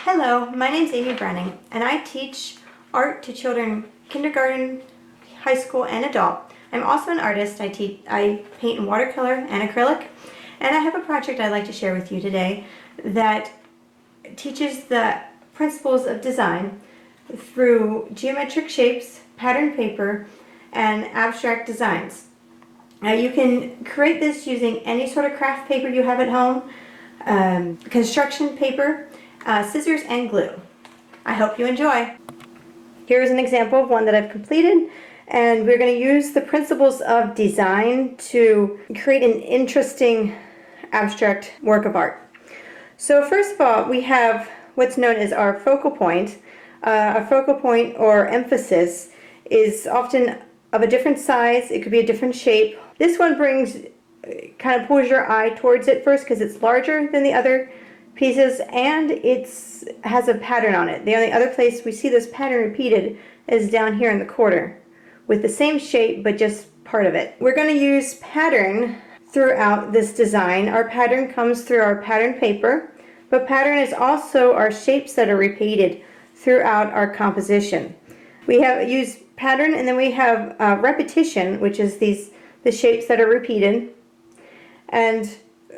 Hello, my name is Amy Brenning, and I teach art to children kindergarten, high school, and adult. I'm also an artist. I paint in watercolor and acrylic, and I have a project I'd like to share with you today that teaches the principles of design through geometric shapes, pattern paper, and abstract designs. Now you can create this using any sort of craft paper you have at home, construction paper, scissors, and glue. I hope you enjoy. Here is an example of one that I've completed, and we're going to use the principles of design to create an interesting abstract work of art. So first of all, we have what's known as our focal point. A focal point or emphasis is often of a different size. It could be a different shape. This one kind of pulls your eye towards it first because it's larger than the other pieces, and it has a pattern on it. The only other place we see this pattern repeated is down here in the corner with the same shape but just part of it. We're going to use pattern throughout this design. Our pattern comes through our pattern paper, but pattern is also our shapes that are repeated throughout our composition. We have used pattern, and then we have repetition, which is the shapes that are repeated, and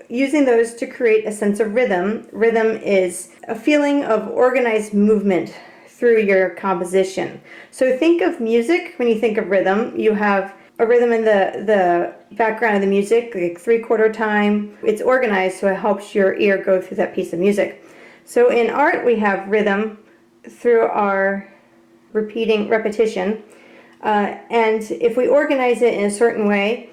using those to create a sense of rhythm. Rhythm is a feeling of organized movement through your composition. So think of music. When you think of rhythm, you have a rhythm in the background of the music, like 3/4 time. It's organized, so it helps your ear go through that piece of music. So in art, we have rhythm through our repetition, and if we organize it in a certain way,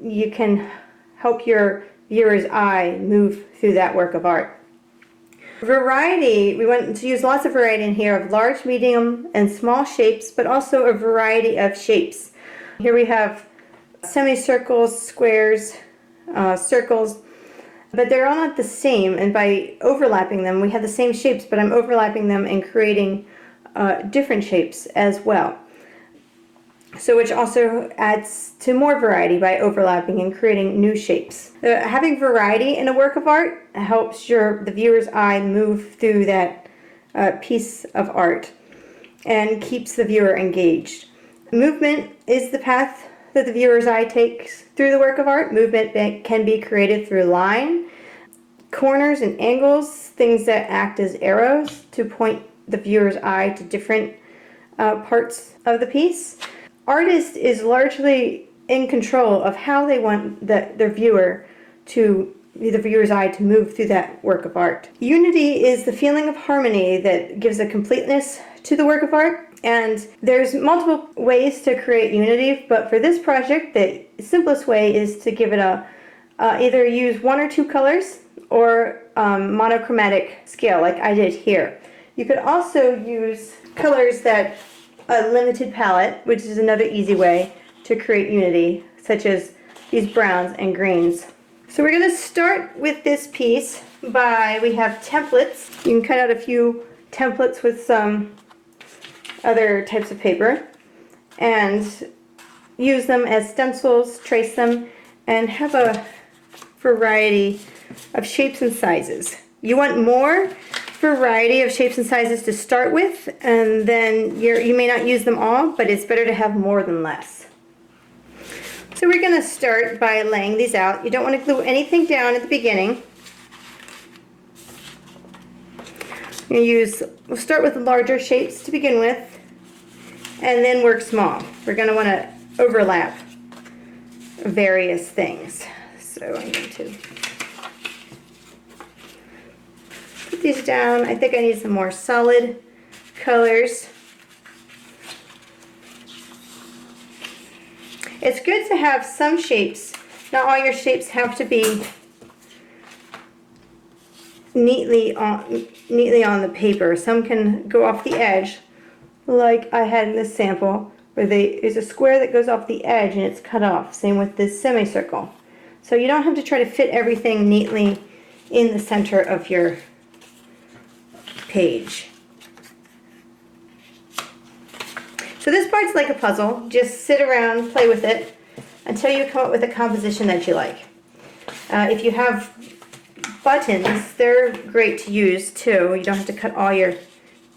you can help your viewer's eye move through that work of art. Variety, we want to use lots of variety in here of large, medium, and small shapes, but also a variety of shapes. Here we have semicircles, squares, circles, but they're all not the same, and by overlapping them, we have the same shapes, but I'm overlapping them and creating different shapes as well. So which also adds to more variety by overlapping and creating new shapes. Having variety in a work of art helps the viewer's eye move through that piece of art and keeps the viewer engaged. Movement is the path that the viewer's eye takes through the work of art. Movement can be created through line, corners, and angles, things that act as arrows to point the viewer's eye to different parts of the piece. Artist is largely in control of how they want the viewer's eye to move through that work of art. Unity is the feeling of harmony that gives a completeness to the work of art, and there's multiple ways to create unity, but for this project, the simplest way is to give it either use one or two colors or monochromatic scale like I did here. You could also use colors that a limited palette, which is another easy way to create unity, such as these browns and greens. So we're going to start with this piece we have templates. You can cut out a few templates with some other types of paper and use them as stencils, trace them, and have a variety of shapes and sizes. You want more variety of shapes and sizes to start with, and then you may not use them all, but it's better to have more than less. So we're going to start by laying these out. You don't want to glue anything down at the beginning. We'll start with larger shapes to begin with, and then work small. We're going to want to overlap various things. So I'm going to put these down. I think I need some more solid colors. It's good to have some shapes. Not all your shapes have to be neatly on the paper. Some can go off the edge, like I had in this sample, where there's a square that goes off the edge and it's cut off. Same with this semicircle. So you don't have to try to fit everything neatly in the center of your page. So this part's like a puzzle. Just sit around, play with it until you come up with a composition that you like. If you have buttons, they're great to use too. You don't have to cut all your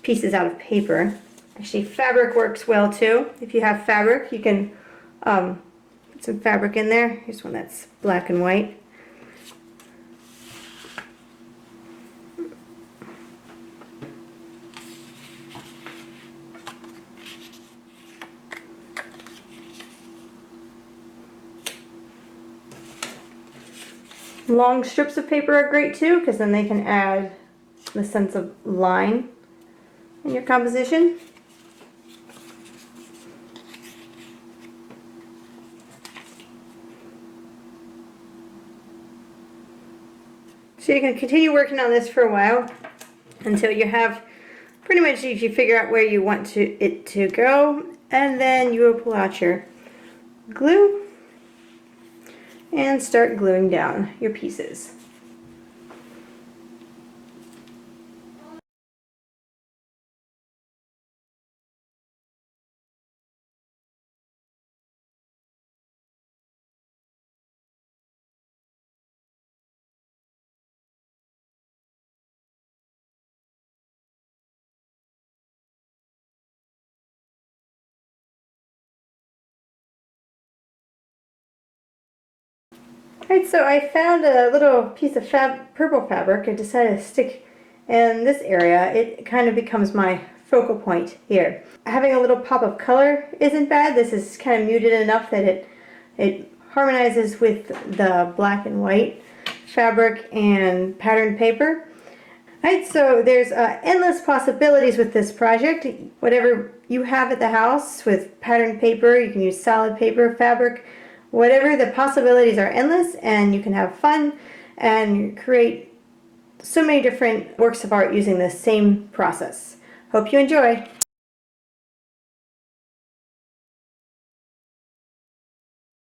pieces out of paper. Actually, fabric works well too. If you have fabric, you can put some fabric in there. Here's one that's black and white. Long strips of paper are great too, because then they can add the sense of line in your composition. So you can continue working on this for a while until you have pretty much, if you figure out where you want it to go, and then you will pull out your glue and start gluing down your pieces. Alright, so I found a little piece of purple fabric. I decided to stick in this area. It kind of becomes my focal point here. Having a little pop of color isn't bad. This is kind of muted enough that it harmonizes with the black and white fabric and patterned paper. Alright, so there's endless possibilities with this project. Whatever you have at the house with patterned paper, you can use solid paper, fabric, whatever. The possibilities are endless, and you can have fun and create so many different works of art using the same process. Hope you enjoy.